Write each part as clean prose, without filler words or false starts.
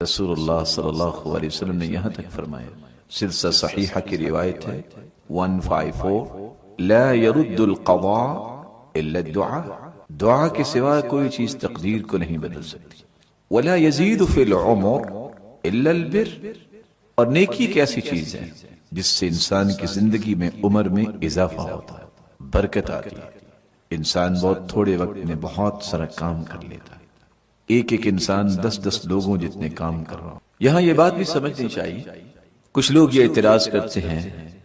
رسول اللہ صلی اللہ علیہ وسلم نے یہاں تک فرمایا، سلسلہ صحیحہ کی روایت ہے 154، لا يرد القضاء الا الدعاء، دعا کے سوا کوئی چیز تقدیر کو نہیں بدل سکتی، ولا يزيد في العمر الا البر، اور نیکی ایک ایسی چیز ہے جس سے انسان کی زندگی میں عمر میں اضافہ ہوتا ہے، برکت آتی ہے، انسان بہت تھوڑے وقت میں بہت سارا کام کر لیتا ہے، ایک ایک انسان 10 لوگوں جتنے کام کر رہا ہوں۔ یہاں یہ بات بھی سمجھنی چاہیے، کچھ لوگ یہ اعتراض کرتے ہیں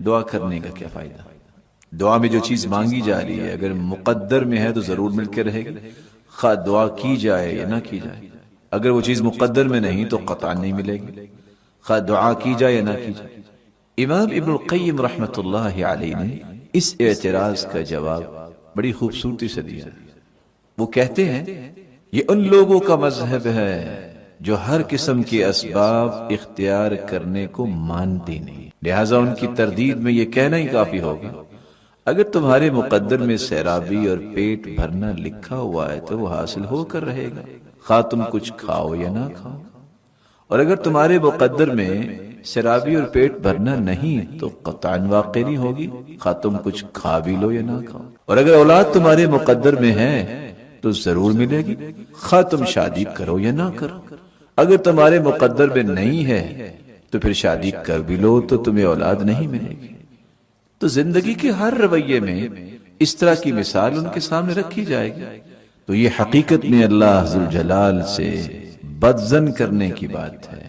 دعا کرنے کا کیا فائدہ، دعا میں جو چیز مانگی جا رہی ہے اگر مقدر میں ہے تو ضرور مل کے رہے گی، خواہ دعا کی جائے یا نہ کی جائے، اگر وہ چیز مقدر میں نہیں تو قطعا نہیں ملے گی، خواہ دعا کی جائے یا نہ کی جائے۔ امام ابن القیم رحمۃ اللہ علیہ نے اس اعتراض کا جواب بڑی خوبصورتی سے دیا، وہ کہتے ہیں یہ ان لوگوں کا مذہب ہے جو ہر قسم کے اسباب اختیار کرنے کو مانتے نہیں، لہٰذا ان کی تردید میں یہ کہنا ہی کافی ہوگا اگر تمہارے مقدر میں سیرابی اور پیٹ بھرنا لکھا ہوا ہے تو وہ حاصل ہو کر رہے گا، خواہ تم کچھ کھاؤ یا نہ کھاؤ، اور اگر تمہارے مقدر میں سیرابی اور پیٹ بھرنا نہیں تو قطعاً واقع نہیں ہوگی، خواہ تم کچھ کھا بھی لو یا نہ کھاؤ، اور اگر اولاد تمہارے مقدر میں ہے تو ضرور ملے گی، خواہ تم شادی کرو یا نہ کرو، اگر تمہارے مقدر میں نہیں ہے تو پھر شادی کر بھی لو تو تمہیں اولاد نہیں ملے گی۔ تو زندگی کے ہر رویے میں اس طرح کی مثال ان کے سامنے رکھی جائے گی، تو یہ حقیقت میں اللہ ذوالجلال سے بدظن کرنے کی بات ہے،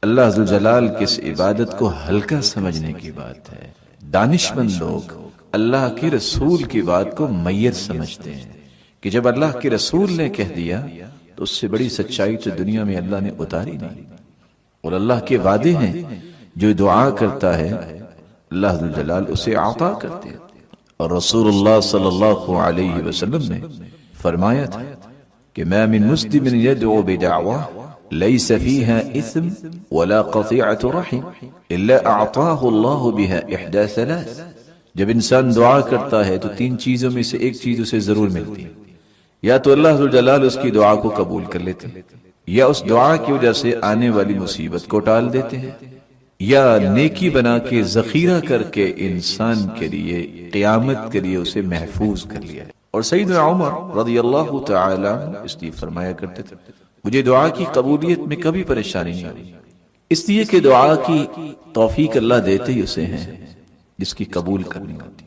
اللہ ذوالجلال کی اس عبادت کو ہلکا سمجھنے کی بات ہے۔ دانشمند لوگ اللہ کے رسول کی بات کو میت سمجھتے ہیں کہ جب اللہ کے رسول نے کہہ دیا تو اس سے بڑی سچائی تو دنیا میں اللہ نے اتاری نہیں، اور اللہ کے وعدے ہیں جو دعا کرتا ہے اللہ ذوالجلال اسے عطا کرتے ہیں، اور رسول اللہ صلی اللہ علیہ وسلم نے فرمایا تھا کہ ما من مسلم يدعو بدعوة ليس فيها إثم ولا قطيعة رحم إلا أعطاه الله بها إحدى ثلاث، جب انسان دعا کرتا ہے تو 3 چیزوں میں سے ایک چیز اسے ضرور ملتی ہے، یا تو اللہ ذوالجلال اس کی دعا کو قبول کر لیتے ہیں، یا اس دعا کی وجہ سے آنے والی مصیبت کو ٹال دیتے ہیں، یا نیکی بنا کے ذخیرہ کر کے انسان کے لیے قیامت کے لیے اسے محفوظ کر لیا ہے۔ اور سیدنا عمر رضی اللہ تعالی عنہ اس لیے فرمایا کرتے تھے مجھے دعا کی قبولیت میں کبھی پریشانی نہیں ہوئی، اس لیے کہ دعا کی توفیق اللہ دیتے ہی اسے ہیں جس کی قبول کرنی ہوتی،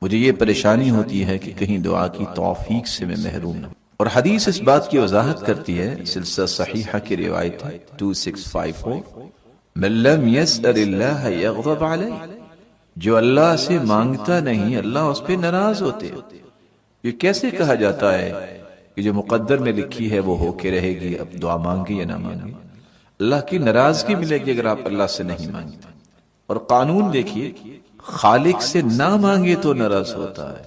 مجھے یہ پریشانی ہوتی ہے کہ کہیں دعا کی توفیق سے میں محروم نہ ہوں۔ اور حدیث اس بات کی وضاحت کرتی ہے، سلسلہ صحیحہ کی روایت ہے 2654، من لم يسأل اللہ یغضب علیہ، جو اللہ سے مانگتا نہیں اللہ اس پہ ناراض ہوتے ہیں۔ یہ کیسے کہا جاتا ہے کہ جو مقدر میں لکھی ہے وہ ہو کے رہے گی، اب دعا مانگی یا نہ مانگی، اللہ کی ناراضگی ملے گی اگر آپ اللہ سے نہیں مانگتے۔ اور قانون دیکھیے، خالق سے نہ مانگے تو ناراض ہوتا ہے،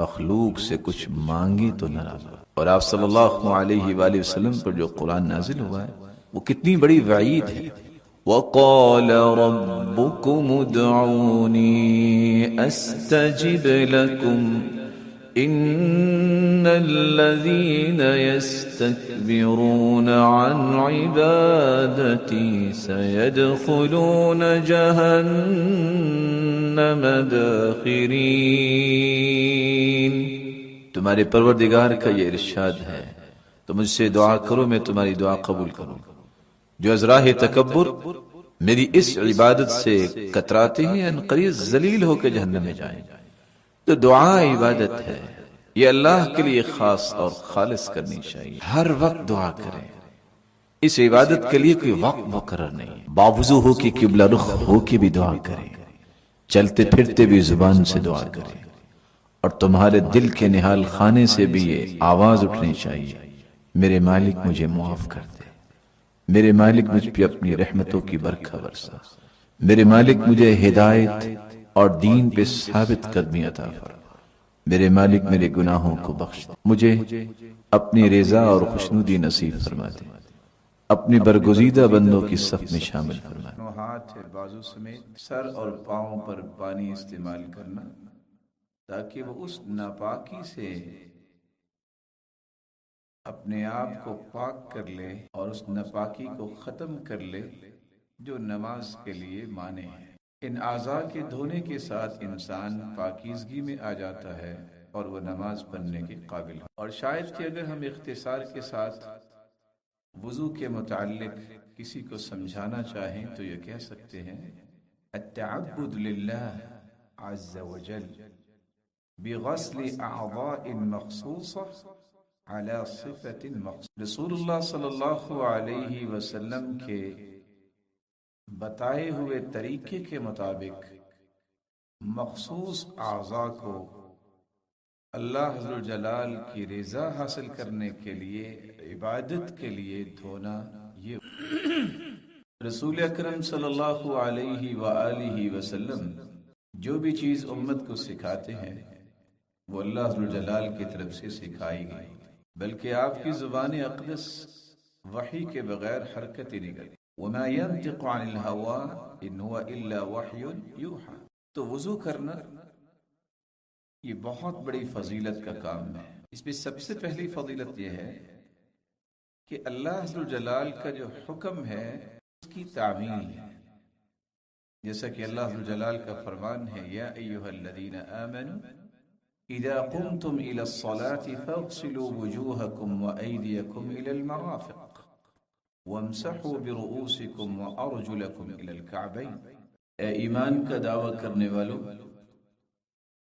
مخلوق سے کچھ مانگے تو ناراض ہوتا ہے۔ اور آپ صلی اللہ علیہ وآلہ وسلم پر جو قرآن نازل ہوا ہے وہ کتنی بڑی وعید ہے، وَقَالَ رَبُّكُمُ ادْعُونِي أَسْتَجِبْ لَكُمْ إِنَّ الَّذِينَ يَسْتَكْبِرُونَ عَنْ عِبَادَتِي سَيَدْخُلُونَ جَهَنَّمَ دَاخِرِينَ۔ تمہارے پروردگار کا یہ ارشاد ہے تو مجھ سے دعا کرو میں تمہاری دعا قبول کروں، جو از راہ تکبر میری اس عبادت سے کتراتے ہیں ان قریب ذلیل ہو کے جہنم میں جائیں۔ تو دعا عبادت ہے، یہ اللہ کے لیے خاص اور خالص کرنی چاہیے، ہر وقت دعا کریں، اس عبادت کے لیے کوئی وقت مقرر نہیں، باوضو ہو کے قبلہ رخ ہو کے بھی دعا کریں، چلتے پھرتے بھی زبان سے دعا کریں، اور تمہارے دل کے نہال خانے سے بھی یہ آواز اٹھنی چاہیے، میرے مالک مجھے معاف کر دے، میرے مالک مجھ پہ اپنی رحمتوں کی برکھا برسا، میرے مالک مجھے ہدایت اور دین پہ ثابت قدمی عطا فرما، میرے مالک میرے گناہوں کو بخش دے، مجھے اپنی رضا اور خوشنودی نصیب فرما دے، اپنی برگزیدہ بندوں کی صف میں شامل فرما دے۔ ہاتھ بازو سمیت سر اور پاؤں پر پانی استعمال کرنا تاکہ وہ اس ناپاکی سے اپنے آپ کو پاک کر لے اور اس ناپاکی کو ختم کر لے جو نماز کے لیے مانع ہے۔ ان اعضاء کے دھونے کے ساتھ انسان پاکیزگی میں آ جاتا ہے اور وہ نماز پڑھنے کے قابل ہے۔ اور شاید کہ اگر ہم اختصار کے ساتھ وضو کے متعلق کسی کو سمجھانا چاہیں تو یہ کہہ سکتے ہیں التعبد للہ عز وجل بغسل اعضاء مخصوصة على صفت مخصوص۔ رسول اللہ صلی اللہ علیہ وسلم کے بتائے ہوئے طریقے کے مطابق مخصوص اعضاء کو اللہ عز و جلال کی رضا حاصل کرنے کے لیے، عبادت کے لیے دھونا، یہ رسول اکرم صلی اللہ علیہ وآلہ وسلم جو بھی چیز امت کو سکھاتے ہیں وہ اللہ عز و جلال کی طرف سے سکھائی گئی، بلکہ آپ کی زبان اقدس وحی کے بغیر حرکت ہی نہیں کرتی۔ وما ينطق عن الهوى ان هو الا وحی یوحى۔ تو وضو کرنا یہ بہت بڑی فضیلت کا کام ہے۔ اس میں سب سے پہلی فضیلت یہ ہے کہ اللہ عز و جلال کا جو حکم ہے اس کی تعمیل ہے، جیسا کہ اللہ عز و جلال کا فرمان ہے یا ایھا الذین آمنوا اذا قمتم الى الصلاة فاغسلوا وجوهکم وایدیکم الى المرافق وامسحوا برؤوسکم وارجلکم الى الکعبین۔ اے ایمان کا دعویٰ کرنے والو،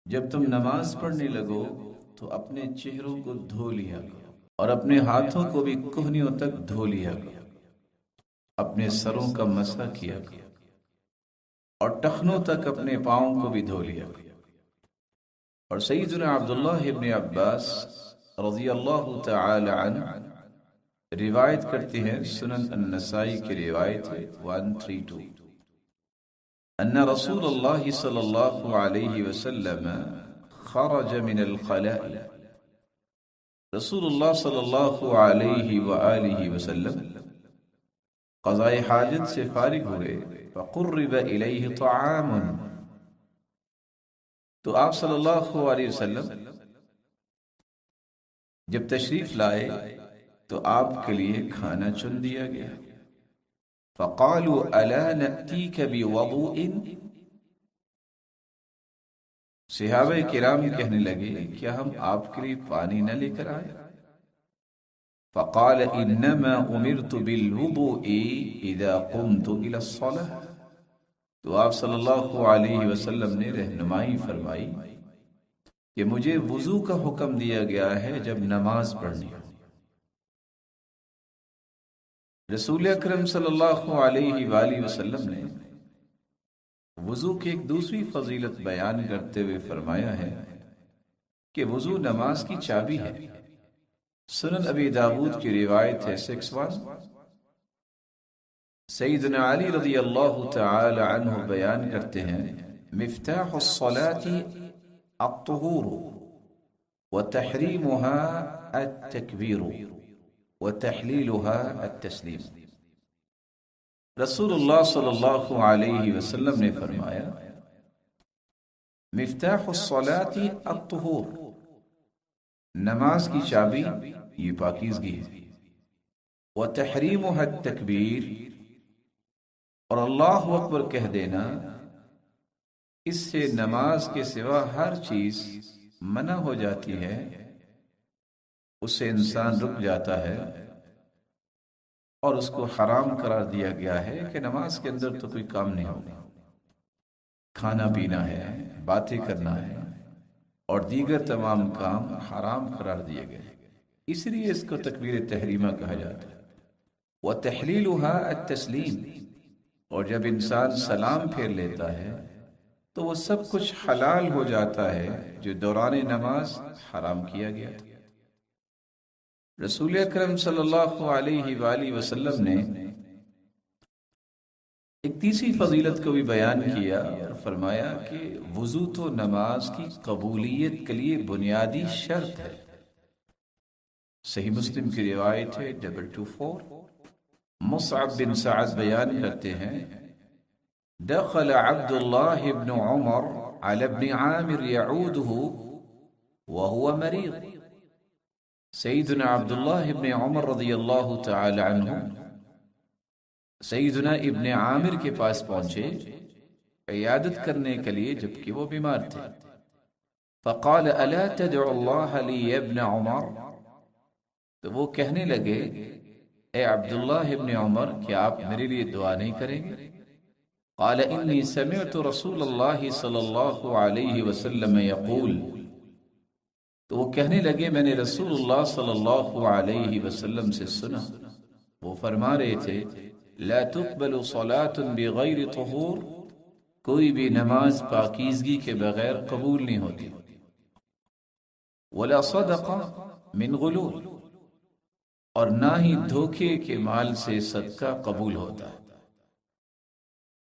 جب تم نماز پڑھنے لگو تو اپنے چہروں کو دھو لیا کرو اور اپنے ہاتھوں کو بھی کہنیوں تک دھو لیا کرو، اپنے سروں کا مسح کیا کرو اور ٹخنوں تک اپنے پاؤں کو بھی دھو لیا کرو۔ اور سیدنا عبداللہ ابن عباس رضی اللہ تعالی عنہ روایت کرتے ہیں، سنن النسائی کی روایت ہے 132، ان رسول اللہ صلی اللہ علیہ وسلم خرج من الخلاء، رسول اللہ صلی اللہ علیہ وآلہ وسلم قضاء حاجت سے فارغ ہوئے، فقرب الیہ طعام، تو آپ صلی اللہ علیہ وسلم جب تشریف لائے تو آپ کے لیے کھانا چن دیا گیا۔ فقالوا الا نأتیک بوضوء، صحابہ کرام کہنے لگے کیا ہم آپ کے لیے پانی نہ لے کر آئے؟ فقال انما امرت بالوضوء اذا قمت الى الصلاة، تو آپ صلی اللہ علیہ وسلم نے رہنمائی فرمائی کہ مجھے وضو کا حکم دیا گیا ہے جب نماز پڑھنی ہو۔ رسول اکرم صلی اللہ علیہ وآلہ وسلم نے وضو کی ایک دوسری فضیلت بیان کرتے ہوئے فرمایا ہے کہ وضو نماز کی چابی ہے۔ سنن ابی داود کی روایت ہے 61، سیدنا علی رضی اللہ تعالی عنہ بیان کرتے ہیں مفتاح الصلاة الطہور وتحریمها التکبیر وتحلیلها التسلیم۔ رسول اللہ صلی اللہ علیہ وسلم نے فرمایا مفتاح الصلاة الطہور، نماز کی چابی یہ پاکیزگی ہے، وتحریمها التکبیر، اور اللہ اکبر کہہ دینا، اس سے نماز کے سوا ہر چیز منع ہو جاتی ہے، اس سے انسان رک جاتا ہے اور اس کو حرام قرار دیا گیا ہے کہ نماز کے اندر تو کوئی کام نہیں ہوگا، کھانا پینا ہے، باتیں کرنا ہے اور دیگر تمام کام حرام قرار دیے گئے، اس لیے اس کو تکبیر تحریمہ کہا جاتا ہے۔ وتحلیلها التسلیم، اور جب انسان سلام پھیر لیتا ہے تو وہ سب کچھ حلال ہو جاتا ہے جو دوران نماز حرام کیا گیا تھا۔ رسول اکرم صلی اللہ علیہ وآلہ وسلم نے ایک تیسری فضیلت کو بھی بیان کیا اور فرمایا کہ وضو تو نماز کی قبولیت کے لیے بنیادی شرط ہے۔ صحیح مسلم کی روایت ہے 224، مصعب بن سعد بیان کرتے ہیں دخل عبد الله بن عمر على ابن عامر يعوده وهو مريض، سیدنا عبداللہ ابن عمر رضی اللہ تعالی عنہ سیدنا ابن عامر کے پاس پہنچے عیادت کرنے کے لیے جبکہ وہ بیمار تھے. فقال الا تدعو اللہ لی ابن عمر، تو وہ کہنے لگے اے عبداللہ ابن عمر کیا آپ میرے لیے دعا نہیں کریں گے؟ قال انی سمعت رسول اللہ صلی اللہ علیہ وسلم یقول، تو وہ کہنے لگے میں نے رسول اللہ صلی اللہ علیہ وسلم سے سنا، وہ فرما رہے تھے لا تقبل صلاة بغیر طہور، کوئی بھی نماز پاکیزگی کے بغیر قبول نہیں ہوتی، ولا صدقہ من غلول، اور نہ ہی دھوکے کے مال سے صدقہ قبول ہوتا ہے.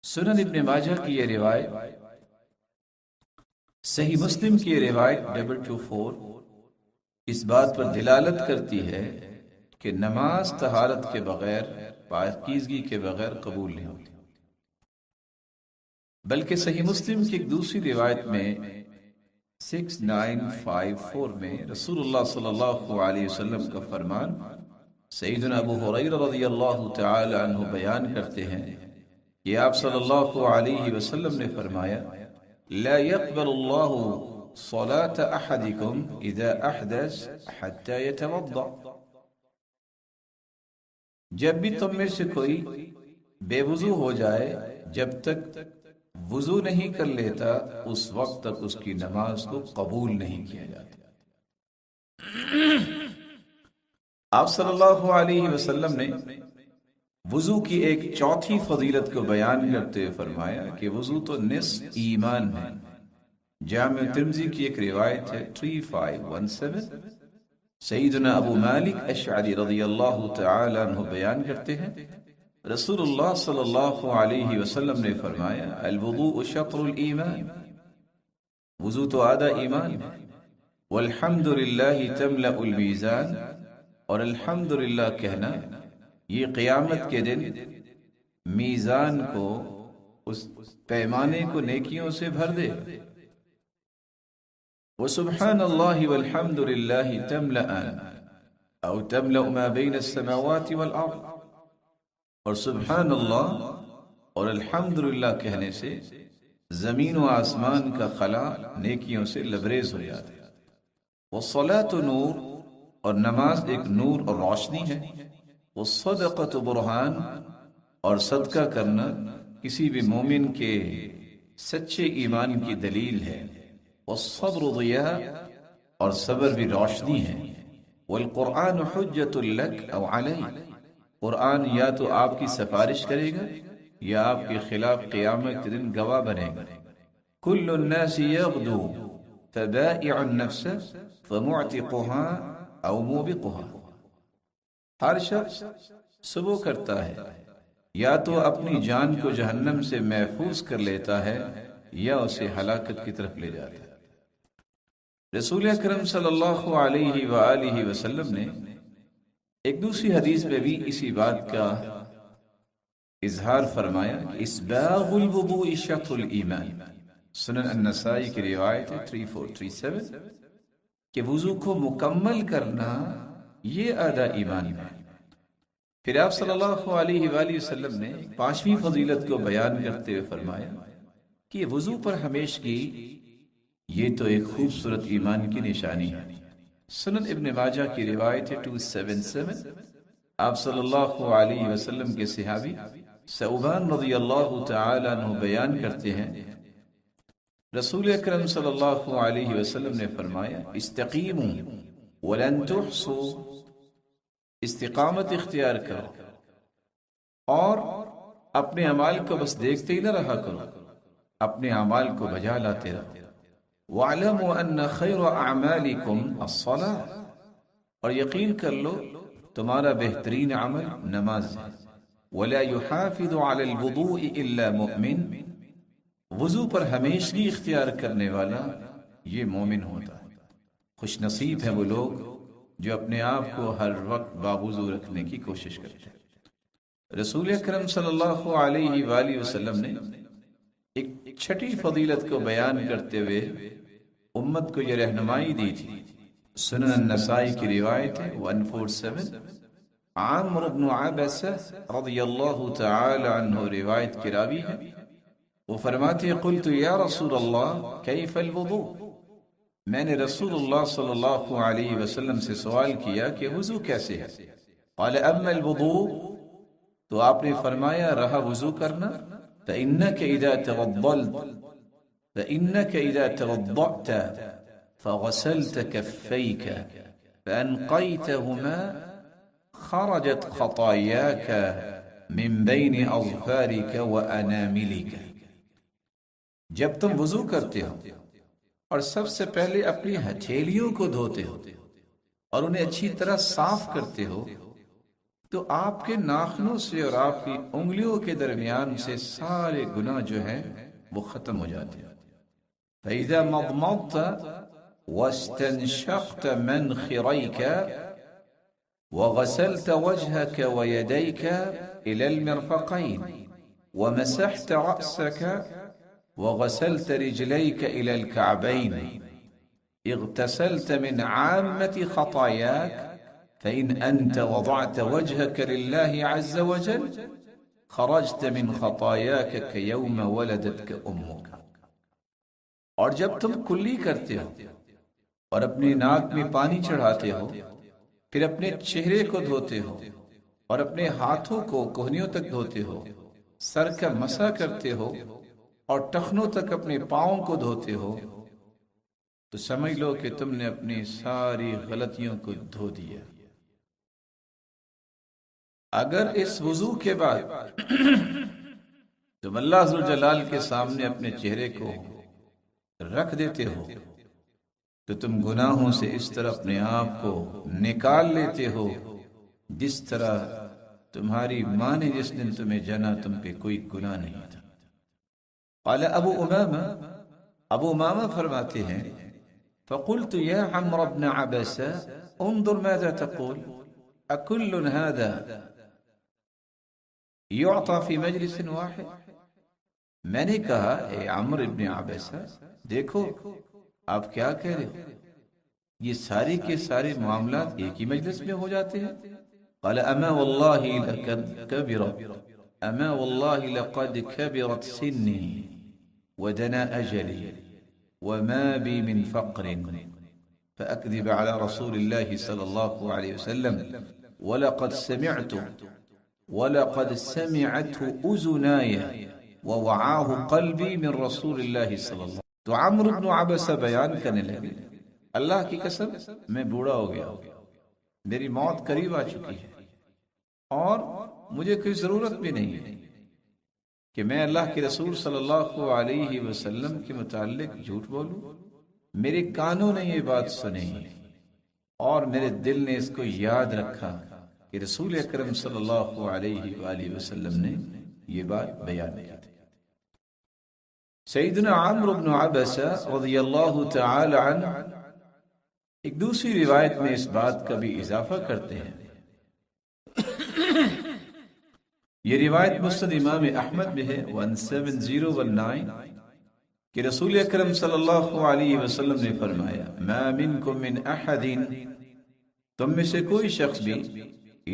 سنن ابن ماجہ کی یہ روایت، صحیح مسلم کی یہ روایت 224 اس بات پر دلالت کرتی ہے کہ نماز طہارت کے بغیر، پاکیزگی کے بغیر قبول نہیں ہوتی. بلکہ صحیح مسلم کی ایک دوسری روایت میں 6954 میں رسول اللہ صلی اللہ علیہ وسلم کا فرمان سیدنا ابو ہریرہ رضی اللہ تعالی عنہ بیان کرتے ہیں کہ آپ صلی اللہ علیہ وسلم نے فرمایا لا يقبل اللہ صلاة احدکم اذا احدث حتى يتوضا، جب بھی تم میں سے کوئی بے وضو ہو جائے جب تک وضو نہیں کر لیتا اس وقت تک اس کی نماز کو قبول نہیں کیا جاتا. آپ صلی اللہ علیہ وسلم نے وضو کی ایک چوتھی فضیلت کو بیان کرتے ہوئے فرمایا کہ وضو تو نصف ایمان ہے. جامع ترمذی کی ایک روایت ہے 3517، سیدنا ابو مالک اشعری رضی اللہ تعالی عنہ بیان کرتے ہیں رسول اللہ صلی اللہ علیہ وسلم نے فرمایا الوضوء شطر الایمان، وضو تو آدھا ایمان ہے. والحمد للہ تملأ المیزان، اور الحمدللہ کہنا یہ قیامت کے دن میزان کو، اس پیمانے کو نیکیوں سے بھر دے. وسبحان اللہ والحمد للہ تملأان او تملأ ما بین السماوات والارض، اور سبحان اللہ اور الحمدللہ کہنے سے زمین و آسمان کا خلا نیکیوں سے لبریز ہو جاتا ہے. والصلاة نور، اور نماز ایک نور اور روشنی ہے. والصدقۃ برہان، اور صدقہ کرنا کسی بھی مومن کے سچے ایمان کی دلیل ہے. والصبر ضیاء، اور صبر بھی روشنی ہے. والقرآن حجۃ لک او علیک، قرآن یا تو آپ کی سفارش کرے گا یا آپ کے خلاف قیامت کے دن گواہ بنے گا. کل الناس یغدو فبائع النفس فمعتقها او موبقها، ہر شخص صبح کرتا ہے یا تو اپنی جان کو جہنم سے محفوظ کر لیتا ہے یا اسے ہلاکت کی طرف لے جاتا ہے. رسول اکرم صلی اللہ علیہ وآلہ وسلم نے ایک دوسری حدیث میں بھی اسی بات کا اظہار فرمایا کہ اسباغ الوضوء شطر الایمان. سنن النسائی کی روایت ہے 3437 کہ وضو کو مکمل کرنا یہ آدھا ایمان ہے. پھر آپ صلی اللہ علیہ وآلہ وسلم نے پانچویں فضیلت کو بیان کرتے ہوئے فرمایا کہ یہ وضو پر ہمیشگی یہ تو ایک خوبصورت ایمان کی نشانی ہے. سنن ابن ماجہ کی روایت ہے 277، آپ صلی اللہ علیہ وسلم کے صحابی ثوبان رضی اللہ تعالی عنہ بیان کرتے ہیں رسول اکرم صلی اللہ علیہ وسلم نے فرمایا استقیموا ولن تحصوا، استقامت اختیار کرو اور اپنے اعمال کو بس دیکھتے ہی نہ رہا کرو، اپنے اعمال کو بجا لاتے رہو. وَاعْلَمُوا أَنَّ خَيْرَ أَعْمَالِكُمْ الصَّلَاةُ، اور یقین کر لو تمہارا بہترین عمل نماز ہے. وَلَا يُحَافِظُ عَلَى الْوُضُوءِ إِلَّا مُؤْمِنٌ، وضو پر ہمیشگی اختیار کرنے والا یہ مومن ہوتا ہے. خوش نصیب ہیں وہ لوگ جو اپنے آپ کو ہر وقت باوضو رکھنے کی کوشش کرتے ہیں. رسول اکرم صلی اللہ علیہ وآلہ وسلم نے ایک چھٹی فضیلت کو بیان کرتے ہوئے امت کو یہ رہنمائی دی تھی سنن النسائی کی روایت ہے 147. عمرو بن عبسہ رضی اللہ تعالی عنہ روایت کی راوی ہے. وہ فرماتے ہیں قلت یا رسول اللہ کیف الوضوء، میں نے رسول اللہ صلی اللہ علیہ وسلم سے سوال کیا کہ وضو کیسے ہے. قال اما الوضوء، تو آپ نے فرمایا رہا وضو کرنا، فإنك إذا توضأت فغسلت كفيك فأنقيتهما خرجت خطاياك من بين أظفارك وأناملك. جب تم وضو کرتے ہو اور سب سے پہلے اپنی ہتھیلیوں کو دھوتے ہو اور انہیں اچھی طرح صاف کرتے ہو تو آپ کے ناخنوں سے اور آپ کی انگلیوں کے درمیان سے سارے گناہ جو ہیں وہ ختم ہو جاتے ہیں. فَإِذَا مَضْمَضْتَ وَاسْتَنْشَقْتَ مَنْخِرَيْكَ وَغَسَلْتَ وَجْهَكَ وَيَدَيْكَ إِلَى الْمِرْفَقَيْنِ وَمَسَحْتَ رَأْسَكَ وغسلت رجليك إلى الكعبين اغتسلت من عامة خطاياك فإن أنت وضعت وجهك لله عز وجل خرجت من خطاياك كيوم ولدتك أمك. اور جب تم کلی کرتے ہو اور اپنی ناک میں پانی چڑھاتے ہو، پھر اپنے چہرے کو دھوتے ہو اور اپنے ہاتھوں کو کوہنیوں تک دھوتے ہو، سر کا مسح کرتے ہو اور ٹخنوں تک اپنے پاؤں کو دھوتے ہو، تو سمجھ لو کہ تم نے اپنی ساری غلطیوں کو دھو دیا. اگر اس وضو کے بعد تم اللہ عز و جلال کے سامنے اپنے چہرے کو رکھ دیتے ہو تو تم گناہوں سے اس طرح اپنے آپ کو نکال لیتے ہو جس طرح تمہاری ماں نے جس دن تمہیں جنا تم پہ کوئی گناہ نہیں تھا. قال ابو امامہ فرماتے ہیں فقلت یا عمرو بن عبسہ انظر ماذا تقول اکل هذا يعطى في مجلس واحد. میں نے کہا اے عمرو بن عبسہ دیکھو آپ کیا کہہ رہے ہو، یہ سارے کے سارے معاملات ایک ہی مجلس میں ہو جاتے ہیں. قال اما والله لقد كبرت سني ودنا أجلي وما بي من فقر فأكذب على رسول الله صلى الله عليه وسلم ولقد سمعته أذناي ووعاه قلبي من رسول الله صلى الله عليه وسلم. تو عمرو بن عبسہ بیان کرنے لگے اللہ کی قسم میں بوڑھا ہو گیا، میری موت قریب آ چکی ہے اور مجھے کوئی ضرورت بھی نہیں ہے کہ میں اللہ کے رسول صلی اللہ علیہ وسلم کے متعلق جھوٹ بولوں. میرے کانوں نے یہ بات سنی اور میرے دل نے اس کو یاد رکھا کہ رسول اکرم صلی اللہ علیہ وآلہ وسلم نے یہ بات بیان کی تھی. سیدنا عمرو بن عبسہ رضی اللہ تعالی عنہ ایک دوسری روایت میں اس بات کا بھی اضافہ کرتے ہیں. یہ روایت مسند امام احمد میں ہے 17019 کہ رسول اکرم صلی اللہ علیہ وسلم نے فرمایا ما منکم من احد، تم میں سے کوئی شخص بھی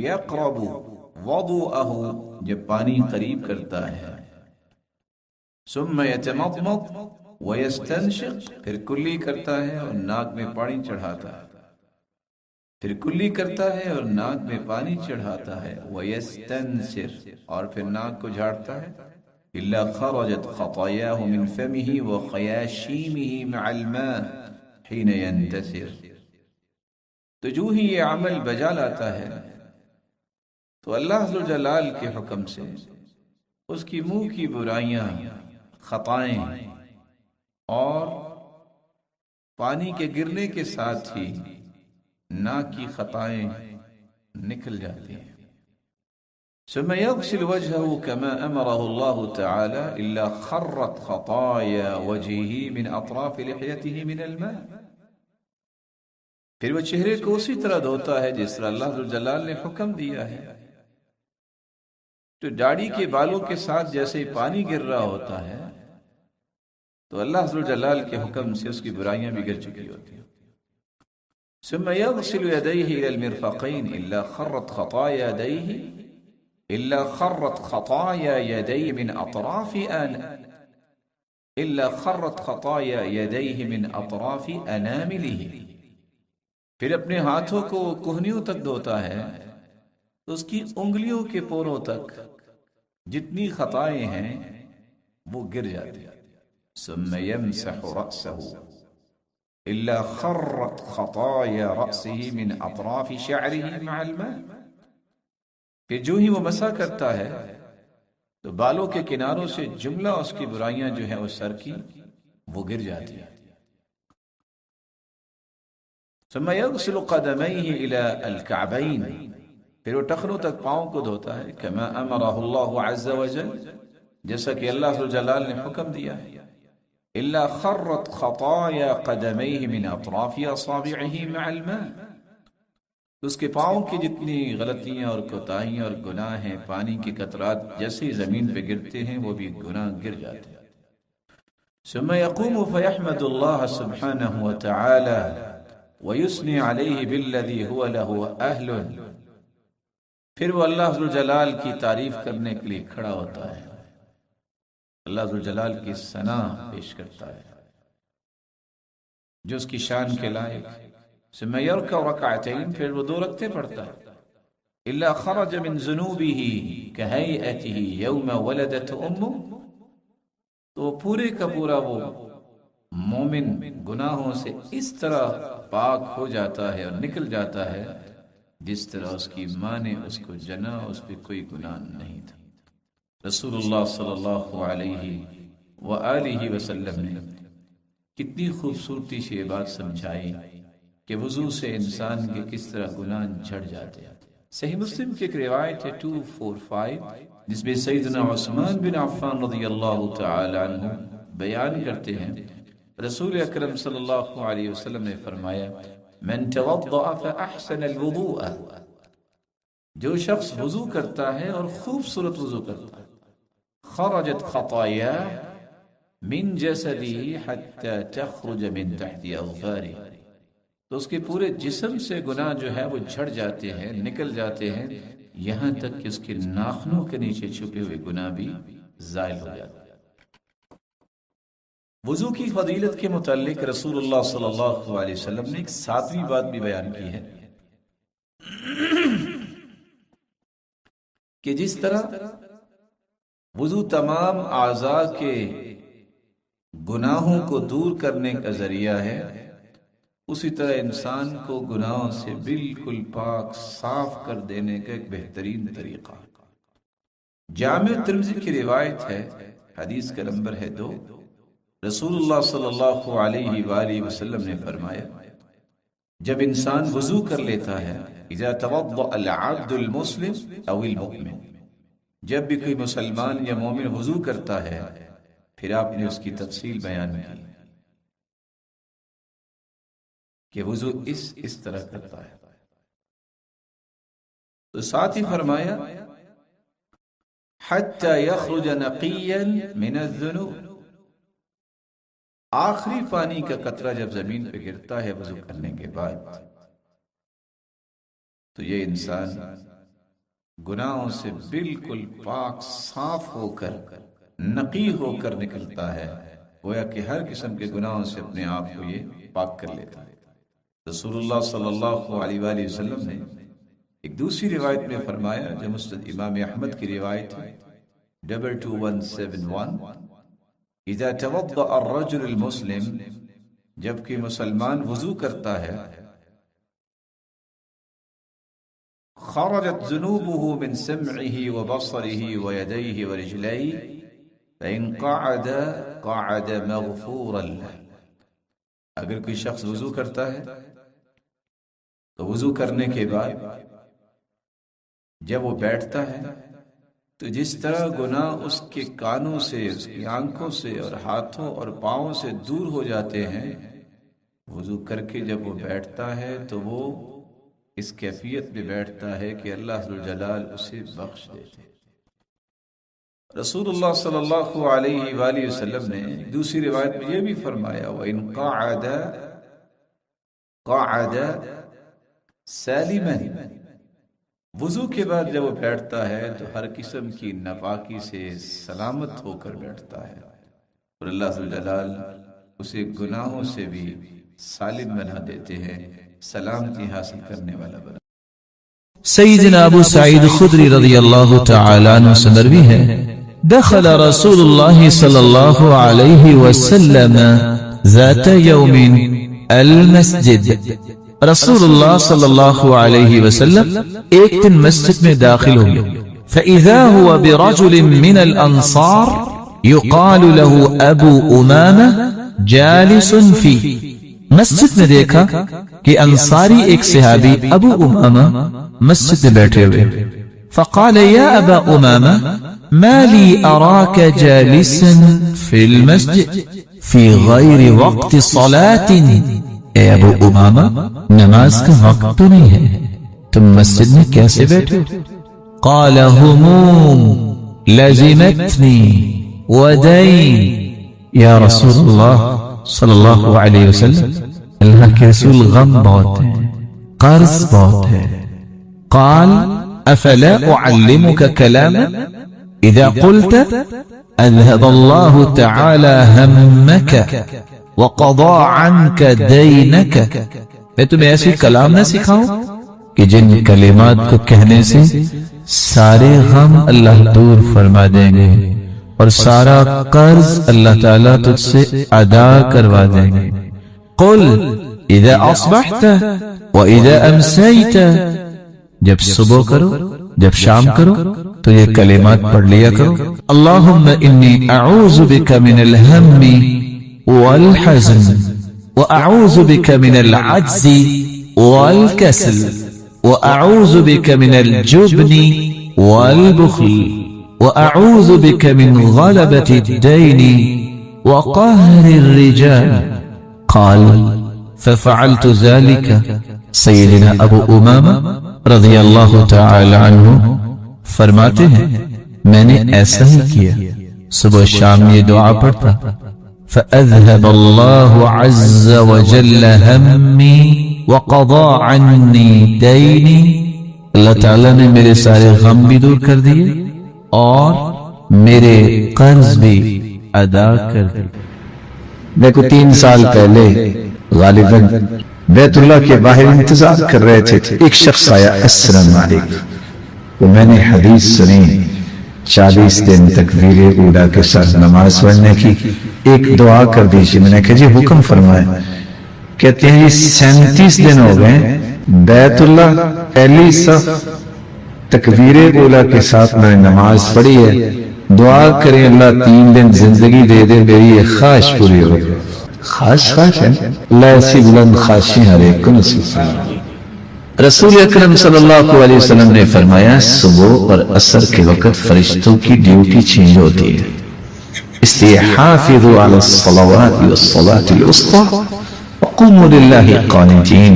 یقرب وضوءہ، جب پانی قریب کرتا ہے، ثم یتمضمض ویستنشق، پھر کلی کرتا ہے اور ناک میں پانی چڑھاتا ہے، پھر کلی کرتا ہے اور ناک میں پانی چڑھاتا ہے، وَيَسْتَنْسِرْ، اور پھر ناک کو جھاڑتا ہے، إِلَّا خَرَجَتْ خَطَايَاهُ مِنْ فَمِهِ وَخَيَاشِيمِهِ مَعَ الْمَاءِ حِينَ يَنْتَسِرْ. تو جو ہی یہ عمل بجا لاتا ہے تو اللہ عز و جلال کے حکم سے اس کی منہ کی برائیاں، خطائیں اور پانی کے گرنے کے ساتھ ہی ناک کی خطائیں نکل جاتی ہیں. ثم يغسل وجهه كما أمره الله تعالى إلا خرت خطايا وجهه من أطراف لحيته من الماء. پھر وہ چہرے کو اسی طرح دھوتا ہے جس طرح اللہ ذو الجلال نے حکم دیا ہے. تو داڑھی کے بالوں کے ساتھ جیسے پانی گر رہا ہوتا ہے تو اللہ ذو الجلال کے حکم سے اس کی برائیاں بھی گر چکی ہوتی ہیں. ثم يغسل يديه إلى المرفقين إلا خرت خطايا يديه من أطراف أنامله. پھر اپنے ہاتھوں کو کوہنیوں تک دھوتا ہے تو اس کی انگلیوں کے پوروں تک جتنی خطائیں ہیں وہ گر جاتی ہیں. ثم يمسح رأسه إلا خرت خطايا رأسه من أطراف شعره مع الماء. کہ جو ہی وہ مسح کرتا ہے تو بالوں کے کناروں سے جملہ اس کی برائیاں جو ہیں وہ سر کی وہ گر جاتی ہیں. ثم يغسل قدميه إلى الكعبين. پھر وہ ٹخنوں تک پاؤں کو دھوتا ہے. كما أمره الله عز وجل. جیسا کہ اللہ ذو الجلال نے حکم دیا ہے. إلا خرت خطايا قدميه من أطراف أصابعه مع الماء. اس کے پاؤں کی جتنی غلطیاں اور کوتاہیاں اور گناہ ہیں پانی کی قطرات جیسے ہی زمین پہ گرتے ہیں وہ بھی گناہ گر جاتے ہیں. ثم يقوم فيحمد الله سبحانه وتعالى ويثني عليه بالذي هو له أهل. پھر وہ اللہ ذو الجلال کی تعریف کرنے کے لیے کھڑا ہوتا ہے. اللہ ذو الجلال کی ثنا پیش کرتا ہے جو اس کی شان کے لائق. ثم يركع ركعتين. پھر وہ 2 رکعتیں پڑھتا ہے. الا خرج من ذنوبه كهيئته يوم ولدت امه. تو پورے کا پورا وہ مومن گناہوں سے اس طرح پاک ہو جاتا ہے اور نکل جاتا ہے جس طرح اس کی ماں نے اس کو جنا اس پہ کوئی گناہ نہیں تھا. رسول اللہ صلی اللہ علیہ وآلہ وسلم نے کتنی خوبصورتی سے یہ بات سمجھائی کہ وضو سے انسان کے کس طرح گناہ جھڑ جاتے ہیں. صحیح مسلم کی ایک روایت ہے 245 جس میں سیدنا عثمان بن عفان رضی اللہ تعالی عنہ بیان کرتے ہیں رسول اکرم صلی اللہ علیہ وسلم نے فرمایا من توضأ فأحسن الوضوء. جو شخص وضو کرتا ہے اور خوبصورت وضو کرتا ہے خرجت خطایا من جسده حتى تخرج من تحت أظفاره. تو اس کے پورے جسم سے گناہ جو ہے وہ جھڑ جاتے ہیں نکل جاتے ہیں یہاں تک کہ اس کے ناخنوں کے نیچے چھپے ہوئے گناہ بھی زائل ہو جاتے ہیں. وضو کی فضیلت کے متعلق رسول اللہ صلی اللہ علیہ وسلم نے ایک 7ویں بات بھی بیان کی ہے کہ جس طرح وضو تمام اعضاء کے گناہوں کو دور کرنے کا ذریعہ ہے اسی طرح انسان کو گناہوں سے بالکل پاک صاف کر دینے کا ایک بہترین طریقہ. جامع ترمذی کی روایت ہے حدیث کا نمبر ہے 2. رسول اللہ صلی اللہ علیہ وآلہ وسلم نے فرمایا جب انسان وضو کر لیتا ہے اذا توضأ العبد المسلم او المؤمن. جب بھی کوئی مسلمان یا مومن وضو کرتا ہے پھر آپ نے اس کی تفصیل بیان کی کہ وضو اس طرح کرتا ہے. تو ساتھ ہی فرمایا حتی یخرج نقیا من الذنوب. آخری پانی کا قطرہ جب زمین پہ گرتا ہے وضو کرنے کے بعد تو یہ انسان گناہوں سے بالکل پاک صاف ہو کر نقی ہو کر نکلتا ہے گویا کہ ہر قسم کے گناہوں سے اپنے آپ کو یہ پاک کر لیتا ہے. رسول اللہ صلی اللہ علیہ وآلہ وسلم نے ایک دوسری روایت میں فرمایا جو مسند امام احمد کی روایت ہے 22171 اذا توضأ الرجل المسلم. جب کہ مسلمان وضو کرتا ہے خرجت ذنوبه من سمعه وبصره ويديه ورجليه فإن قعد مغفورا له. اگر کوئی شخص وضو کرتا ہے تو وضو کرنے کے بعد جب وہ بیٹھتا ہے تو جس طرح گناہ اس کے کانوں سے اس کی آنکھوں سے اور ہاتھوں اور پاؤں سے دور ہو جاتے ہیں وضو کر کے جب وہ بیٹھتا ہے تو وہ اس کیفیت میں بیٹھتا ہے کہ اللہ ذو الجلال اسے بخش دیتے ہیں. رسول اللہ صلی اللہ علیہ وآلہ وسلم نے دوسری روایت میں یہ بھی فرمایا وَإِن قعد سالما، وضو کے بعد جب وہ بیٹھتا ہے تو ہر قسم کی ناپاکی سے سلامت ہو کر بیٹھتا ہے، اور اللہ ذوالجلال اسے گناہوں سے بھی سالم بنا دیتے ہیں، سلامتی حاصل کرنے والا بنا۔ سیدنا ابو سعید خدری رضی اللہ تعالی عنہ سے مروی ہے، دخل رسول اللہ صلی اللہ علیہ وسلم ذات یوم المسجد، رسول اللہ صلی اللہ علیہ وسلم ایک دن مسجد میں داخل ہوئے، فَإِذَا هُوَ بِرَجُلٍ مِّنَ الْأَنصَارِ يُقَالُ لَهُ أَبُو أُمَامَةَ جَالِسٌ فِيهِ، مسجد میں دیکھا کہ انصاری ایک صحابی ابو امامہ مسجد میں بیٹھے ہوئے، فقال یا ابا امامہ ما لی اراک جالسا فی المسجد فی غیر وقت صلاة، اے ابو امامہ نماز کا وقت تو نہیں ہے، تم مسجد میں کیسے بیٹھے؟ قال ہموم لزمتنی ودین، یا رسول اللہ صلی اللہ علیہ وسلم اللہ کے رسول غم بہت ہے، قرض بہت ہے۔ قال افلا اعلمك كلاما اذا قلت اذهب الله تعالى همك وقضى عنك دينك، میں تمہیں ایسی کلام نہ سکھاؤں کہ جن کلمات کو کہنے سے سارے غم اللہ دور فرما دیں گے اور سارا قرض اللہ تعالیٰ تجھ سے ادا کروا دیں گے۔ قل اذا اصبحت واذا امسیت، جب صبح کرو جب شام کرو تو یہ کلمات پڑھ لیا کرو، اللہم انی اعوذ بک من الہم والحزن واعوذ بک من العجز والکسل واعوذ بک من الجبن والبخل واعوذ بک من غلبۃ الدین وقہر الرجال۔ قال ففعلت ذلك، سیدنا ابو امامہ رضی اللہ تعالی عنہ فرماتے ہیں میں نے ایسا ہی کیا، صبح شام یہ دعا پڑھتا، فأذهب الله عز وجل همي وقضى عني ديني، اللہ تعالیٰ نے میرے سارے غم بھی دور کر دیے اور میرے قرض بھی ادا کر دیے۔ دیکھو 3 سال پہلے غالباً بیت اللہ کے باہر انتظار کر رہے تھے، ایک شخص آیا السلام علیکم، وہ میں نے حدیث سنی 40 دن تکبیر اولیٰ کے ساتھ نماز پڑھنے کی، ایک دعا کر دیجیے۔ میں نے کہا جی حکم فرمائے۔ کہتے ہیں یہ 37 دن ہو گئے بیت اللہ پہلی صف تکبیر اولیٰ کے ساتھ میں نے نماز پڑھی ہے، دعا کریں اللہ 3 دن زندگی دے دے میری یہ خواہش پوری ہو۔ خواہش ہے اللہ ایسی بلند خواہشیں ہر ایک کو نصیب فرمائے۔ رسول اکرم صلی اللہ علیہ وسلم نے فرمایا صبح اور عصر کے وقت فرشتوں کی ڈیوٹی چینج ہوتی ہے، اس لیے حافظوا علی الصلوات والصلاة الوسطى وقوموا للہ قانتین،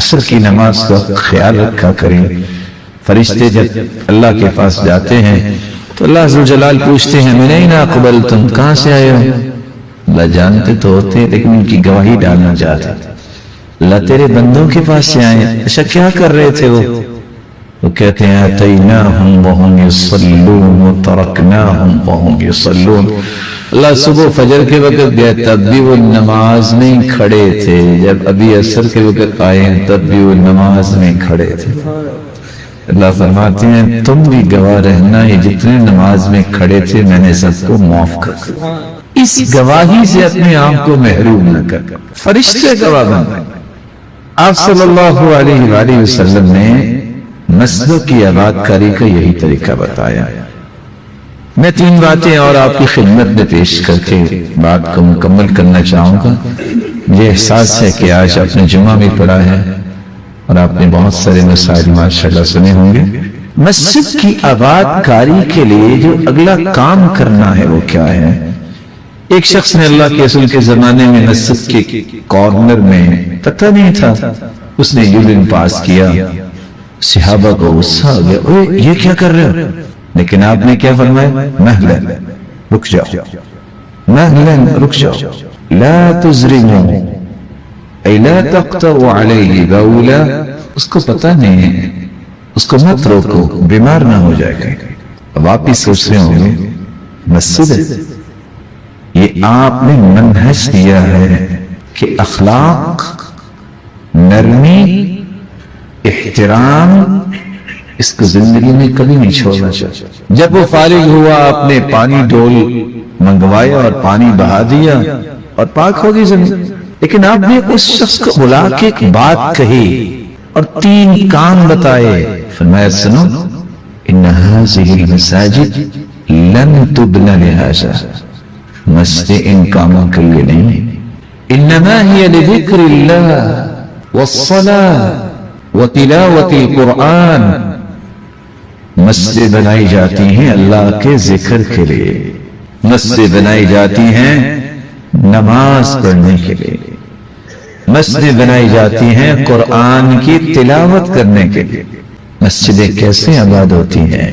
عصر کی نماز کا خیال رکھا کریں۔ فرشتے جب اللہ کے پاس جاتے ہیں تو اللہ ذوالجلال پوچھتے ہیں من این اقبلتم، کہاں سے آئے ہو؟ اللہ جانتے تو ہوتے لیکن ان کی گواہی ڈالنا چاہتے، اللہ تیرے بندوں کے پاس سے آئے، اچھا کیا کر رہے تھے؟ وہ کہتے ہیں اتیناہم وہم یصلون وترکناہم وہم یصلون، اللہ صبح فجر کے وقت گئے تب بھی وہ نماز میں کھڑے تھے، جب ابھی عصر کے وقت آئے تب بھی وہ نماز میں کھڑے تھے۔ اللہ فرماتے ہیں تم بھی گواہ رہنا، یہ جتنے نماز میں کھڑے تھے میں نے سب کو معاف کر دیا، اس گواہی سے اپنے آپ کو محروم نہ کر، فرشتے گواہ بن گئے۔ آپ صلی اللہ علیہ وآلہ وسلم نے مسجدوں کی آباد کاری کا یہی طریقہ بتایا۔ میں 3 باتیں اور آپ کی خدمت میں پیش کر کے بات کو مکمل کرنا چاہوں گا۔ یہ احساس ہے کہ آج آپ نے جمعہ بھی پڑھا ہے اور آپ نے بہت سارے مسائل ماشاءاللہ سنے ہوں گے۔ مسجد کی آباد کاری کے لیے جو اگلا کام کرنا ہے وہ کیا ہے؟ ایک شخص نے اللہ کے رسول کے زمانے میں مسجد کے کارنر میں پتہ نہیں تھا، اس نے یورین پاس کیا، صحابہ کو غصہ آ گیا، اوہ یہ کیا کر رہے ہو؟ لیکن آپ نے کیا فرمایا؟ مہلا رک جاؤ، مہلا رک جاؤ، لا تزرموا الا تقطع علیہ بولا، اس کو پتہ نہیں ہے، اس کو مت روکو، بیمار نہ ہو جائے گا۔ اب آپ ہی سوچ رہے ہوں گے مسجد ہے، یہ آپ نے منہج دیا ہے کہ اخلاق، نرمی، احترام، اس کو زندگی میں کبھی نہیں چھوڑنا چاہیے۔ جب وہ فارغ ہوا آپ نے پانی ڈول منگوایا اور پانی بہا دیا اور پاک ہوگی زمین، لیکن آپ نے اس شخص کو بلا کے ایک بات کہی اور 3 کام بتائے۔ فرمایا سنو، ان هذه المساجد لن تبن لهذا، مسجد ان کاموں کے لیے نہیں، انما هي لذکر اللہ والصلاة وتلاوة القرآن، مسجد بنائی جاتی ہیں اللہ کے ذکر کے لیے، مسجد بنائی جاتی ہیں نماز پڑھنے کے لیے، مسجد بنائی جاتی ہیں قرآن کی تلاوت کرنے کے لیے۔ مسجدیں کیسے آباد ہوتی ہیں؟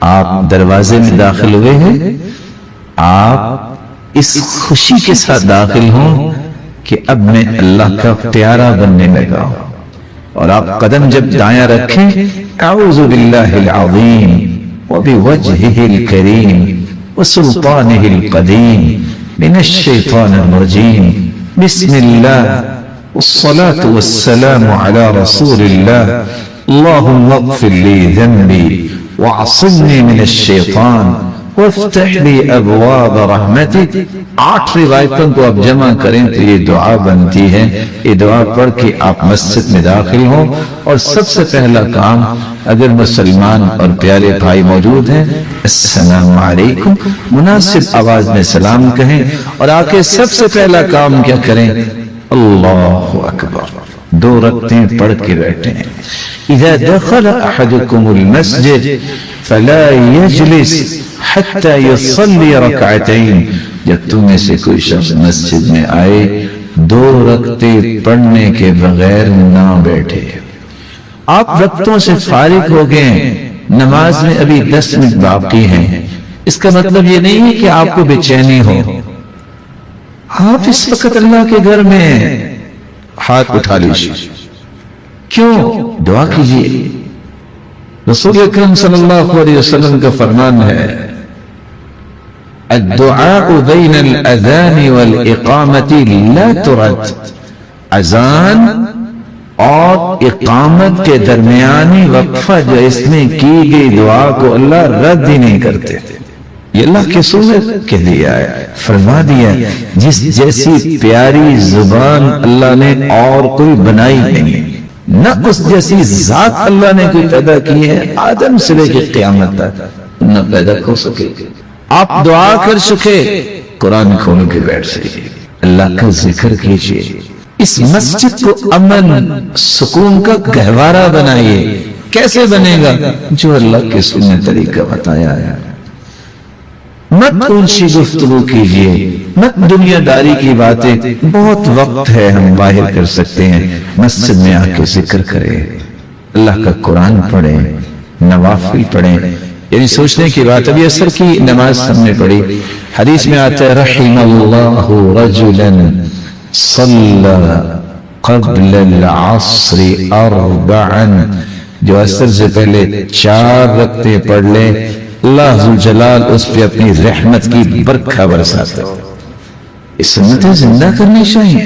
آپ دروازے میں داخل ہوئے ہیں، آپ اس خوشی کے ساتھ داخل ہوں کہ اب میں اللہ کا پیارا بننے لگا ہوں، اور آپ قدم جب دائیں رکھیں، اعوذ باللہ العظیم وبوجہہ الکریم وسلطانہ القدیم من الشیطان الرجیم، بسم اللہ والصلاة والسلام علی رسول اللہ، اللہم اغفر لی ذنبی وعصمنی من الشیطان وافتح لی ابواب رحمتک۔ 8 روایتوں کو آپ جمع کریں تو یہ دعا بنتی ہے۔ یہ دعا پڑھ کے آپ مسجد میں داخل ہوں، اور سب سے پہلا کام، اگر مسلمان اور پیارے بھائی موجود ہیں، السلام علیکم، مناسب آواز میں سلام کہیں، اور آ کے سب سے پہلا کام کیا کریں؟ اللہ اکبر، 2 رکعتیں پڑھ کے بیٹھیں۔ اذا دخل احدكم المسجد فلا يجلس حتى يصلي ركعتين، جب تم میں سے کوئی شخص مسجد میں آئے 2 رکعتیں پڑھنے کے بغیر نہ بیٹھے۔ آپ رکعتوں سے فارغ ہو گئے، نماز میں ابھی 10 منٹ باقی ہیں، اس کا مطلب یہ نہیں ہے کہ آپ کو بے چینی ہو۔ آپ اس وقت اللہ کے گھر میں ہاتھ اٹھا لیجیے، کیوں؟ دعا کیجیے۔ رسول اکرم صلی اللہ علیہ وسلم کا فرمان ہے، الدعاء بین الاذان والاقامت لا ترد، اذان اور اقامت کے درمیانی وقفہ جو اس میں کی گئی دعا کو اللہ رد ہی نہیں کرتے۔ یہ اللہ کے رسول کے دیا ہے، فرما دیا، جس جیسی پیاری زبان اللہ نے اور کوئی بنائی نہیں، نہ اس جیسی ذات اللہ نے کوئی پیدا کی ہے، آدم سے لے کے قیامت تک نہ پیدا ہو سکے۔ آپ دعا کر چکے، قرآن کھول کے بیٹھ سکے، اللہ کا ذکر کیجئے، اس مسجد کو امن سکون کا گہوارہ بنائیے۔ کیسے بنے گا؟ جو اللہ کے رسول نے طریقہ بتایا ہے۔ مت اونچی گفتگو کیجئے، مت دنیا داری کی باتیں، بہت وقت ہے ہم باہر کر سکتے ہیں، مسجد میں آ کے ذکر کریں، اللہ کا قرآن پڑھیں، نوافل پڑھیں۔ یعنی سوچنے کی بات، ابھی عصر کی نماز ہم نے پڑھی، حدیث میں آتا ہے رحم اللہ رجلا صلی قبل العصر 4، جو عصر سے پہلے 4 رکعتیں پڑھ لے، اللہ ذوالجلال اس پہ اپنی رحمت کی برکھا برساتا ہے۔ اس سنتیں زندہ کرنی چاہیے۔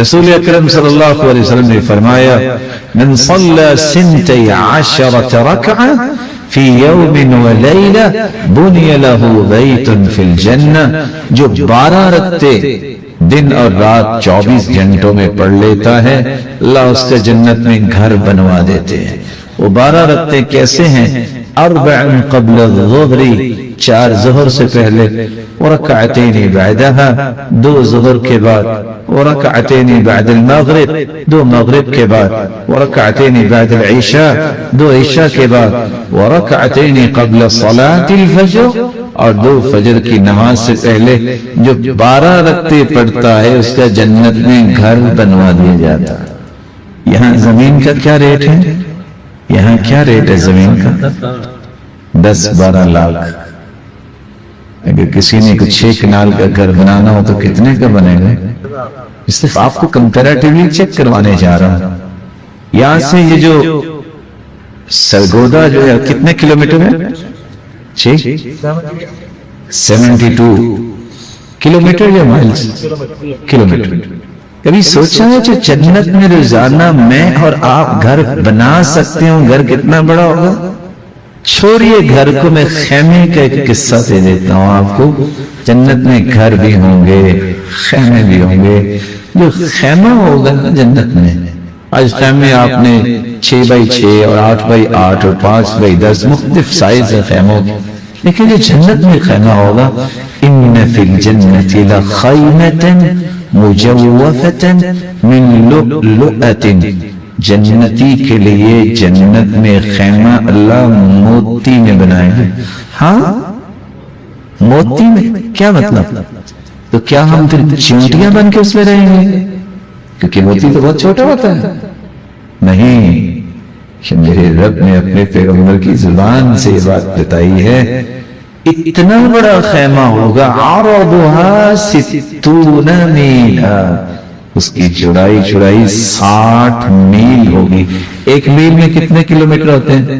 رسول اکرم صلی اللہ علیہ وسلم نے فرمایا، من صلی 12 رکعہ فی یوم و لیلہ بنی لہ بیت فی الجنہ، جو 12 رکعتیں دن اور رات 24 گھنٹوں میں پڑھ لیتا ہے، اللہ اس کا جنت میں گھر بنوا دیتے ہیں۔ وہ 12 رکعتیں کیسے ہیں؟ 4 قبل الظہر، 4 ظہر سے پہلے، ورکعتین بعدها، 2 ظہر کے بعد، ورکعتین بعد المغرب، 2 مغرب کے بعد، ورکعتین بعد العشاء، 2 عشاء کے بعد، ورکعتین قبل صلاة الفجر، اور 2 فجر کی نماز سے پہلے۔ جو 12 رکعتیں پڑھتا ہے اس کا جنت میں گھر بنوا دیا جاتا ہے۔ یہاں زمین کا کیا ریٹ ہے؟ یہاں کیا ریٹ ہے زمین کا؟ 10-12 لاکھ۔ اگر کسی نے کچھ 6 کنال کا گھر بنانا ہو تو کتنے کا بنے گا؟ صرف آپ کو کمپیریٹیولی چیک کروانے جا رہا ہوں. یہاں سے یہ جو سرگودا جو ہے کتنے کلومیٹر ہے؟ 72 کلومیٹر یا مائلز؟ کلومیٹر. کبھی سوچا ہے جو جنت میں روزانہ میں اور آپ گھر بنا سکتے ہوں، گھر کتنا بڑا ہوگا؟ چھوڑیے گھر کو، میں خیمے کا ایک قصہ دے دیتا ہوں آپ کو. جنت میں گھر بھی ہوں گے، خیمے بھی ہوں گے. جو خیمہ ہوگا نا جنت میں، آج خیمے آپ نے 6x6 اور 8x8 اور 5x10 مختلف سائز ہے خیموں کی، لیکن جو جنت میں خیمہ ہوگا، ان فی الجنت لخیمۃ مجوفۃ من لؤلؤۃ، جنتی کے لیے جنت میں خیمہ اللہ موتی میں بنائے گا. ہاں موتی میں، کیا مطلب؟ تو کیا ہم پھر چونٹیاں بن کے اس میں رہیں گے؟ کیونکہ موتی تو بہت چھوٹا ہوتا ہے. نہیں، کہ میرے رب نے اپنے پیغمبر کی زبان سے یہ بات بتائی ہے، اتنا بڑا خیمہ ہوگا، عرضها 60 میلا، اس کی چوڑائی 60 میل ہوگی. ایک میل میں کتنے کلومیٹر ہوتے ہیں